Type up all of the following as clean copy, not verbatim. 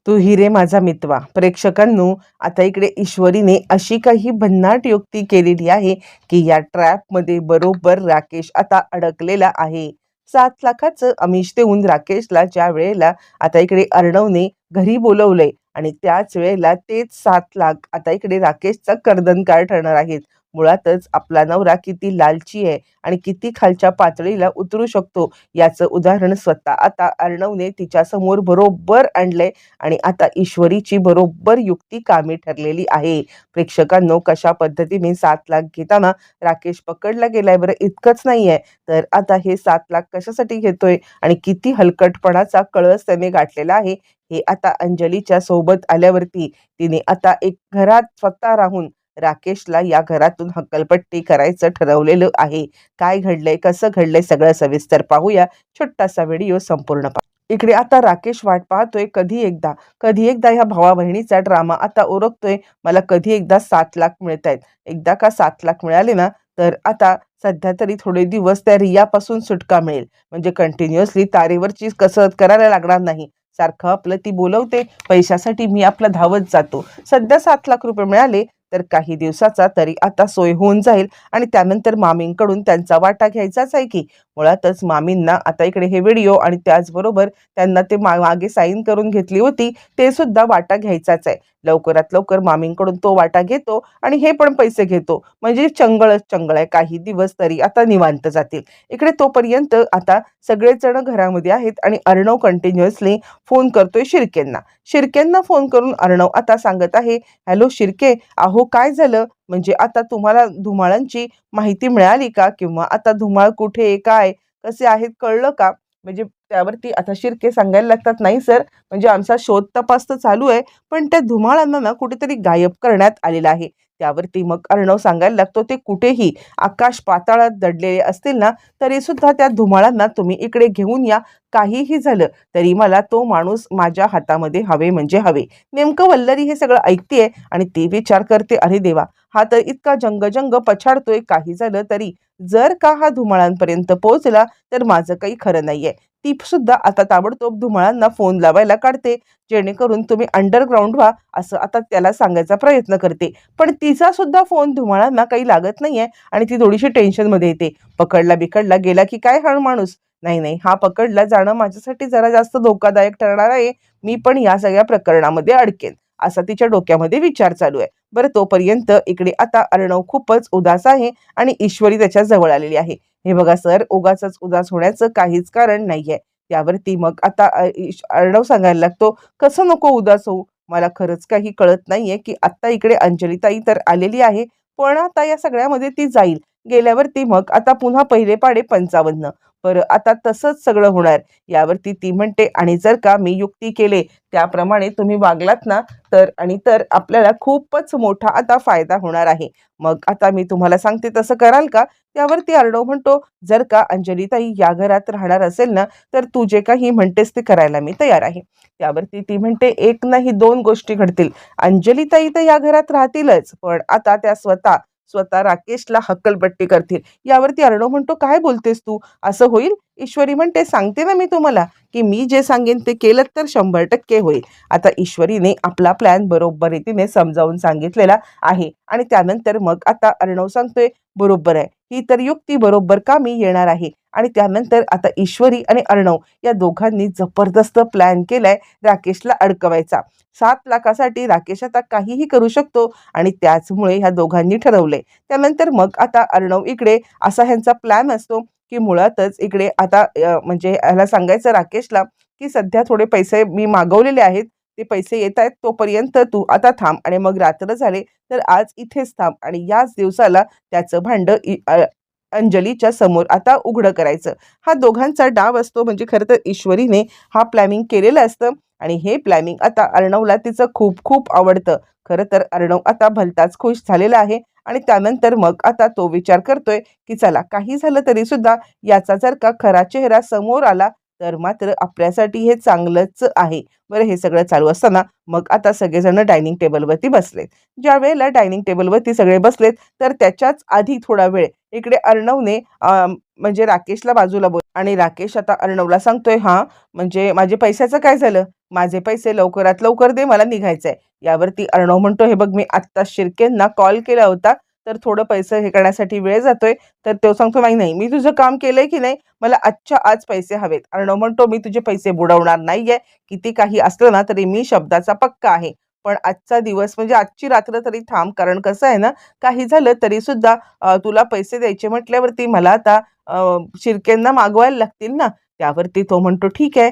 तू हिरे माझा मितवा. प्रेक्षकांनो, आता इकडे ईश्वरीने अशी काही भन्नाट युक्ती केलेली आहे की या ट्रॅपमध्ये बरोबर राकेश आता अडकलेला आहे. 7 लाखाचं आमिष देऊन राकेशला ज्या वेळेला आता इकडे अर्णवने घरी बोलवलंय आणि त्याच वेळेला तेच 7 लाख आता इकडे राकेशचा कर्दनकार ठरणार आहेत. मुळातच आपला नवरा किती लालची आहे आणि किती खालच्या पातळीला उतरू शकतो याचं उदाहरण स्वतः आता अर्णवने तिच्या समोर बरोबर आणलंय आणि आता ईश्वरीची बरोबर युक्ती कामी ठरलेली आहे. प्रेक्षकांनो, कशा पद्धतीने 7 लाख घेताना राकेश पकडला गेलाय बरं. इतकंच नाहीये तर आता हे 7 लाख कशासाठी घेतोय आणि किती हलकटपणाचा कळस त्याने गाठलेला आहे हे आता अंजलीच्या सोबत आल्यावरती तिने आता एक घरात स्वतः राहून राकेशला या घरातून हक्कलपट्टी करायचं ठरवलेलं आहे. काय घडलंय, कसं घडलंय, सगळं सविस्तर पाहूया. छोटासा व्हिडिओ संपूर्ण पहा. इकडे आता राकेश वाट पाहतोय कधी एकदा ह्या भावा बहिणीचा ड्रामा आता ओरखतोय. मला कधी एकदा 7 लाख मिळतायत. एकदा का 7 लाख मिळाले ना तर आता सध्या तरी थोडे दिवस त्या रियापासून सुटका मिळेल. म्हणजे कंटिन्युअसली तारेवरची कसरत करायला लागणार नाही. सारखं आपलं ती बोलवते, पैशासाठी मी आपला धावत जातो. सध्या 7 लाख रुपये मिळाले तर काही दिवसाचा तरी आता सोय होऊन जाईल आणि त्यानंतर मामींकडून त्यांचा वाटा घ्यायचाच आहे की. मुळातच मामींना आता इकडे हे व्हिडिओ आणि त्याचबरोबर त्यांना ते मागे साईन करून घेतली होती ते सुद्धा वाटा घ्यायचाच आहे. लवकरात लवकर मामींकडून तो वाटा घेतो आणि हे पण पैसे घेतो. म्हणजे चंगळच चंगळ आहे. काही दिवस तरी आता निवांत जातील. इकडे तोपर्यंत आता सगळेच जण घरामध्ये आहेत आणि अर्णव कंटिन्युअसली फोन करतोय शिर्केंना फोन करून अर्णव आता सांगत आहे, हॅलो शिर्के, अहो काय झालं, म्हणजे आता तुम्हाला धुमाळांची माहिती मिळाली का, किंवा आता धुमाळ कुठे, काय, कसे आहेत कळलं का? म्हणजे त्यावरती आता शिर्के सांगायला लागतात, नाही सर, म्हणजे आमचा शोध तपास तर चालू आहे पण त्या धुमाळांना ना कुठेतरी गायब करण्यात आलेला आहे. त्यावरती मग अर्णव सांगायला लागतो, ते कुठेही आकाश पाताळात दडलेले असतील ना तरी सुद्धा त्या धुमाळांना तुम्ही इकडे घेऊन या. काहीही झालं तरी मला तो माणूस माझ्या हातामध्ये हवे म्हणजे हवे. नेमकं वल्लरी हे सगळं ऐकतेय आणि ते विचार करते, अरे देवा, हा तर इतका जंग पछाडतोय. काही झालं तरी जर का हा धुमाळांपर्यंत पोहोचला तर माझं काही खरं नाहीये. ती सुद्धा आता ताबडतोब धुमाळांना फोन लावायला काढते, जेणेकरून तुम्ही अंडरग्राऊंड व्हा असं आता त्याला सांगायचा प्रयत्न करते. पण तिचा सुद्धा फोन धुमाळांना काही लागत नाहीये आणि ती थोडीशी टेन्शनमध्ये येते. बिकडला गेला की काय हा माणूस, नाही, हा पकडला जाणं माझ्यासाठी जरा जास्त धोकादायक ठरणार आहे. मी पण या सगळ्या प्रकरणामध्ये अडकेन असा तिच्या डोक्यामध्ये विचार चालू आहे. बरं, तोपर्यंत इकडे आता अर्णव खूपच उदास आहे आणि ईश्वरी त्याच्या जवळ आलेली आहे. हे बघा सर, उगाचच उदास होण्याचं काहीच कारण नाहीये. त्यावरती मग आता अर्णव सांगायला लागतो, कसं नको उदास होऊ, मला खरंच काही कळत नाहीये की आता इकडे अंजलीताई तर आलेली आहे पण आता या सगळ्यामध्ये ती जाईल. गेल्यावरती मग आता पुन्हा पहिले पाढे 55. बरं, आता तसंच सगळं होणार. यावरती ती म्हणते, आणि जर का मी युक्ती केले त्याप्रमाणे तुम्ही वागलात ना तर आपल्याला खूपच मोठा आता फायदा होणार आहे. मग आता मी तुम्हाला सांगते तसं कराल का? त्यावरती अर्णव म्हणतो, जर का अंजलीताई या घरात राहणार असेल ना तर तू जे काही म्हणतेस ते करायला मी तयार आहे. त्यावरती ती म्हणते, एक नाही दोन गोष्टी घडतील. अंजलीताई तर या घरात राहतीलच, पण आता त्या स्वतः राकेशला हक्कलपट्टी करतील. यावरती अर्णव म्हणतो, काय बोलतेस तू, असं होईल? ईश्वरी म्हणते, सांगते ना मी तुम्हाला की मी जे सांगेन ते केलं तर 100% होईल. आता ईश्वरीने आपला प्लॅन बरोबर रीतीने समजावून सांगितलेला आहे आणि त्यानंतर मग आता अर्णव सांगतोय, बरोबर आहे, ही तर युक्ती बरोबर कामी येणार आहे. आणि त्यानंतर आता ईश्वरी आणि अर्णव या दोघांनी जबरदस्त प्लॅन केलाय राकेशला अडकवायचा. 7 लाखासाठी राकेश आता काहीही करू शकतो आणि त्याचमुळे ह्या दोघांनी ठरवलंय. त्यानंतर मग आता अर्णव इकडे असा ह्यांचा प्लॅन असतो की मुळातच इकडे आता म्हणजे ह्याला सांगायचं राकेशला की सध्या थोडे पैसे मी मागवलेले आहेत, ते पैसे येत आहेत, तोपर्यंत तू आता थांब आणि मग रात्र झाले तर आज इथेच थांब आणि याच दिवसाला त्याचं भांड अंजलीच्या समोर आता उघडं करायचं. हा दोघांचा डाव असतो. म्हणजे खरं तर ईश्वरीने हा प्लॅनिंग केलेलं असतं आणि हे प्लॅनिंग आता अर्णवला तिचं खूप खूप आवडतं. खरं तर अर्णव आता भलताच खुश झालेला आहे आणि त्यानंतर मग आता तो विचार करतोय की चला, काही झालं तरी सुद्धा याचा जर का खरा चेहरा समोर आला तर मात्र आपल्यासाठी हे चांगलंच आहे. बरं, हे सगळं चालू असताना मग आता सगळेजण डायनिंग टेबलवरती बसलेत. ज्या वेळेला डायनिंग टेबलवरती सगळे बसलेत तर त्याच्याच आधी थोडा वेळ इकडे अर्णवने म्हणजे राकेशला बाजूला बोल आणि राकेश आता अर्णवला सांगतोय, हा म्हणजे माझे पैशाचं काय झालं, माझे पैसे लवकरात लवकर दे, मला निघायचंय. यावरती अर्णव म्हणतो, हे बघ मी आत्ता शिर्केंना कॉल केला होता, तर थोडं पैसे हे करण्यासाठी वेळ जातोय. तर तो सांगतो, नाही नाही, मी तुझं काम केलंय की नाही, मला आजच्या आज पैसे हवेत. अर्णव म्हणतो, मी तुझे पैसे बुडवणार नाहीये, किती काही असलं ना तरी मी शब्दाचा पक्का आहे. पण आजचा दिवस म्हणजे आजची रात्र तरी थांब, कारण कसं आहे ना, काही झालं तरी सुद्धा तुला पैसे द्यायचे म्हटल्यावरती मला आता शिर्केंना मागवायला लागतील ना. त्यावरती तो म्हणतो, ठीक आहे.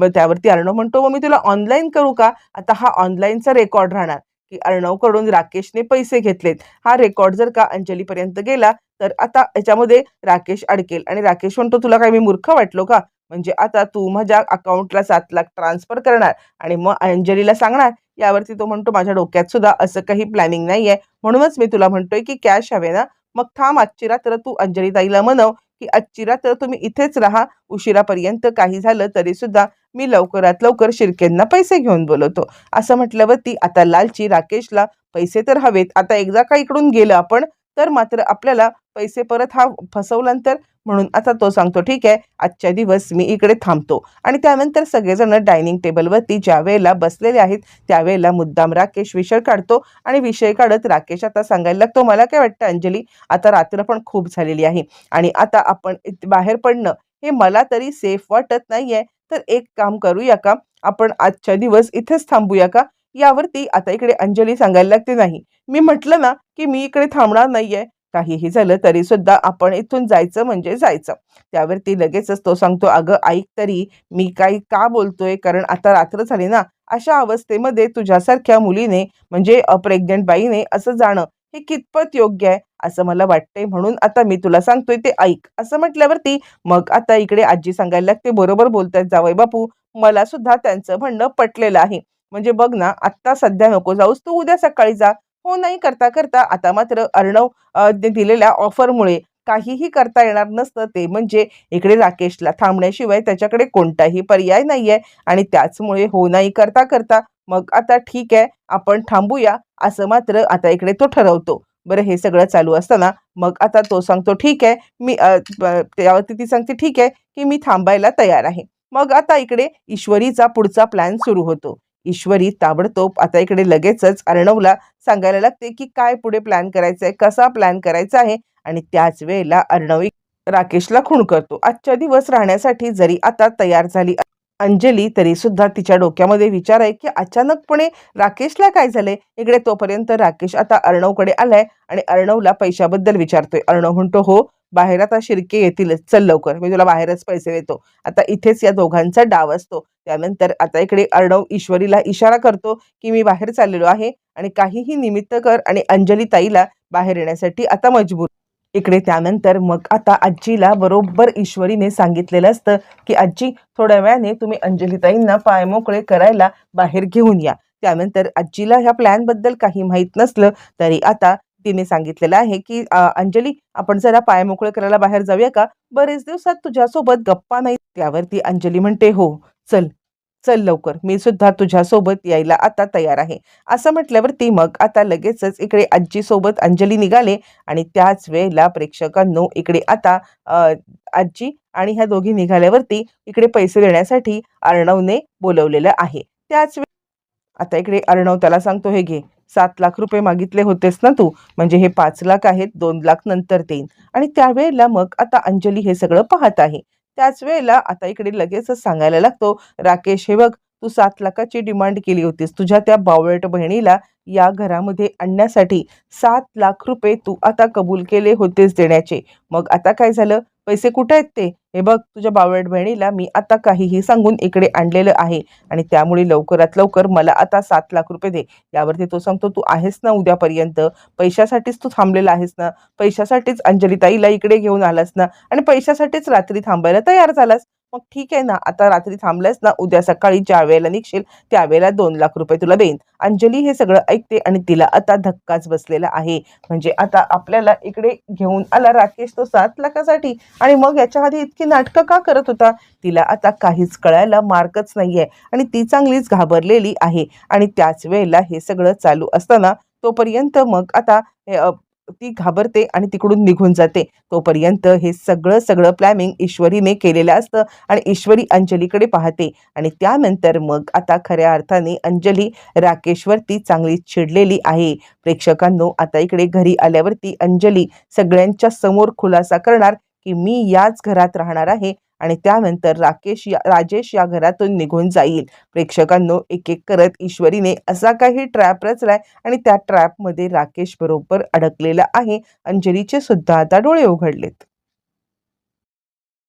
त्यावरती अर्णव म्हणतो, मग मी तुला ऑनलाईन करू का? आता हा ऑनलाईनचा रेकॉर्ड राहणार, की अर्णवकडून राकेशने पैसे घेतलेत. हा रेकॉर्ड जर का अंजलीपर्यंत गेला तर आता याच्यामध्ये राकेश अडकेल आणि राकेश म्हणतो, तुला काय मी मूर्ख वाटलो का? म्हणजे आता तू माझ्या अकाउंटला 7 लाख ट्रान्सफर करणार आणि मग अंजलीला सांगणार. यावरती तो म्हणतो, माझ्या डोक्यात सुद्धा असं काही प्लॅनिंग नाहीये, म्हणूनच मी तुला म्हणतोय की कॅश हवे ना, मग थांब आजची रात्र तू अंजलीताईला म्हणव की आजची रात्र तुम्ही इथेच राहा, उशिरापर्यंत काही झालं तरी सुद्धा मी लवकरात लवकर शिर्केंना पैसे घेऊन बोलवतो. असं म्हटल्यावरती आता लालची राकेशला पैसे तर हवेत. आता एकदा का इकडून गेलं आपण, तर मात्र आपल्याला पैसे परत हा फसवल्यानंतर, म्हणून आता तो सांगतो, ठीक आहे, आजच्या दिवस मी इकडे थांबतो. आणि त्यानंतर सगळेजण डायनिंग टेबलवरती ज्या वेळेला बसलेले आहेत त्यावेळेला मुद्दाम राकेश विषय काढतो आणि विषय काढत राकेश आता सांगायला लागतो, मला काय वाटतं अंजली, आता रात्र पण खूप झालेली आहे आणि आता आपण बाहेर पडणं हे मला तरी सेफ वाटत नाहीये. तर एक काम करूया का, आपण आजच्या दिवस इथेच थांबूया का? यावरती आता इकडे अंजली सांगायला लागते, नाही, मी म्हटलं ना की मी इकडे थांबणार नाहीये, काहीही झालं तरी सुद्धा आपण इथून जायचं म्हणजे जायचं. त्यावरती लगेचच तो सांगतो, अगं ऐक तरी, मी काही का बोलतोय, कारण आता रात्र झाली ना, अशा अवस्थेमध्ये तुझ्यासारख्या मुलीने म्हणजे प्रेग्नंट बाईने असं जाणं हे कितपत योग्य आहे असं मला वाटतंय, म्हणून आता मी तुला सांगतोय ते ऐक. असं म्हटल्यावरती मग आता इकडे आजी सांगायला लागते, बरोबर बोलतायत जावई बापू, मला सुद्धा त्यांचं म्हणणं पटलेलं आहे. म्हणजे बघ ना, आत्ता सध्या नको जाऊस, तू उद्या सकाळी जा. हो नाही करता करता आता मात्र अर्णव दिलेल्या ऑफरमुळे काहीही करता येणार नसतं, ते म्हणजे इकडे राकेशला थांबण्याशिवाय त्याच्याकडे कोणताही पर्याय नाहीये. आणि त्याचमुळे हो नाही करता करता मग आता ठीक आहे, आपण थांबूया, असं मात्र आता इकडे तो ठरवतो. बरं, हे सगळं चालू असताना मग आता तो सांगतो, ठीक आहे, मी त्यावरती ती सांगते, ठीक आहे की मी थांबायला तयार आहे. मग आता इकडे ईश्वरीचा पुढचा प्लॅन सुरू होतो. ईश्वरी ताबडतोब आता इकडे लगेचच अर्णवला सांगायला लागते की काय पुढे प्लॅन करायचा आहे, कसा प्लॅन करायचा आहे. आणि त्याच वेळेला अर्णवी राकेशला खूण करतो. आजच्या दिवस राहण्यासाठी जरी आता तयार झाली अंजली, तरी सुद्धा तिच्या डोक्यामध्ये विचार आहे की अचानकपणे राकेशला काय झालंय. इकडे तोपर्यंत राकेश आता अर्णवकडे आलाय आणि अर्णवला पैशाबद्दल विचारतोय. अर्णव म्हणतो, हो, बाहेर आता शिर्के येतीलच, चल लवकर, मी तुला बाहेरच पैसे देतो. आता इथेच या दोघांचा डाव असतो. त्यानंतर आता इकडे अर्णव ईश्वरीला इशारा करतो की मी बाहेर चाललेलो आहे आणि काहीही निमित्त कर आणि अंजली ताईला बाहेर येण्यासाठी आता मजबूर. इकडे त्यानंतर मग आता आजीला बरोबर ईश्वरीने सांगितलेलं असतं की आजी, थोड्या वेळाने तुम्ही अंजलीताईंना पाय मोकळे करायला बाहेर घेऊन या. त्यानंतर आजीला ह्या प्लॅन बद्दल काही माहीत नसलं तरी आता तिने सांगितलेलं आहे की अंजली, आपण जरा पाय मोकळे करायला बाहेर जाऊया का, बरेच दिवसात तुझ्यासोबत गप्पा नाही. त्यावरती अंजली म्हणते, हो, चल चल लवकर, मी सुद्धा तुझ्यासोबत यायला आता तयार आहे. असं म्हटल्यावरती मग आता लगेचच इकडे आजीसोबत अंजली निघाले. आणि त्याच वेळेला प्रेक्षकांनो इकडे आता आजी आणि ह्या दोघी निघाल्यावरती इकडे पैसे देण्यासाठी अर्णवने बोलवलेलं आहे. त्याच आता इकडे अर्णव त्याला सांगतो, हे घे, 7 लाख रुपये मागितले होतेस ना तू, म्हणजे हे 5 लाख आहेत, 2 लाख नंतर देईन. आणि त्यावेळेला मग आता अंजली हे सगळं पाहत आहे. त्याच वेळेला आता इकडे लगेचच सांगायला लागतो, राकेश, हे बघ, तू 7 लाखाची डिमांड केली होतीस तुझ्या त्या बावळट बहिणीला या घरामध्ये आणण्यासाठी. 7 लाख रुपये तू आता कबूल केले होतेस देण्याचे, मग आता काय झालं, पैसे कुठे आहेत ते? हे बघ, तुझ्या बावळट बहिणीला मी आता काहीही सांगून इकडे आणलेलं आहे आणि त्यामुळे लवकरात लवकर मला आता 7 लाख रुपये दे. यावरती तो सांगतो, तू आहेस ना उद्यापर्यंत, पैशासाठीच तू थांबलेला आहेस ना, पैशासाठीच अंजलीताईला इकडे घेऊन आलास ना, आणि पैशासाठीच रात्री थांबायला तयार झालास. मग ठीक आहे ना, आता रात्री थांबलास ना, उद्या सकाळी ज्या वेळेला निघशील त्यावेळेला 2 लाख रुपये तुला देईन. अंजली हे सगळं ऐकते आणि तिला आता धक्काच बसलेला आहे. म्हणजे आता आपल्याला इकडे घेऊन आला राकेश तो 7 लाखासाठी, आणि मग याच्या आधी इतकी नाटकं का करत होता, तिला आता काहीच कळायला मार्गच नाहीये आणि ती चांगलीच घाबरलेली आहे. आणि त्याच वेळेला हे सगळं चालू असताना तोपर्यंत मग आता ती घाबरते आणि तिकडून निघून जाते. तोपर्यंत हे सगळं प्लॅनिंग ईश्वरीने केलेलं असतं आणि ईश्वरी अंजलीकडे पाहते आणि त्यानंतर मग आता खऱ्या अर्थाने अंजली राकेशवरती चांगली चिडलेली आहे. प्रेक्षकांनो, आता इकडे घरी आल्यावरती अंजली सगळ्यांच्या समोर खुलासा करणार की मी याच घरात राहणार आहे आणि त्यानंतर राजेश या घरातून निघून जाईल. प्रेक्षकांनो, एक एक करत ईश्वरीने असा काही ट्रॅप रचलाय आणि त्या ट्रॅपमध्ये राकेश बरोबर अडकलेला आहे. अंजलीचे सुद्धा आता डोळे उघडलेत.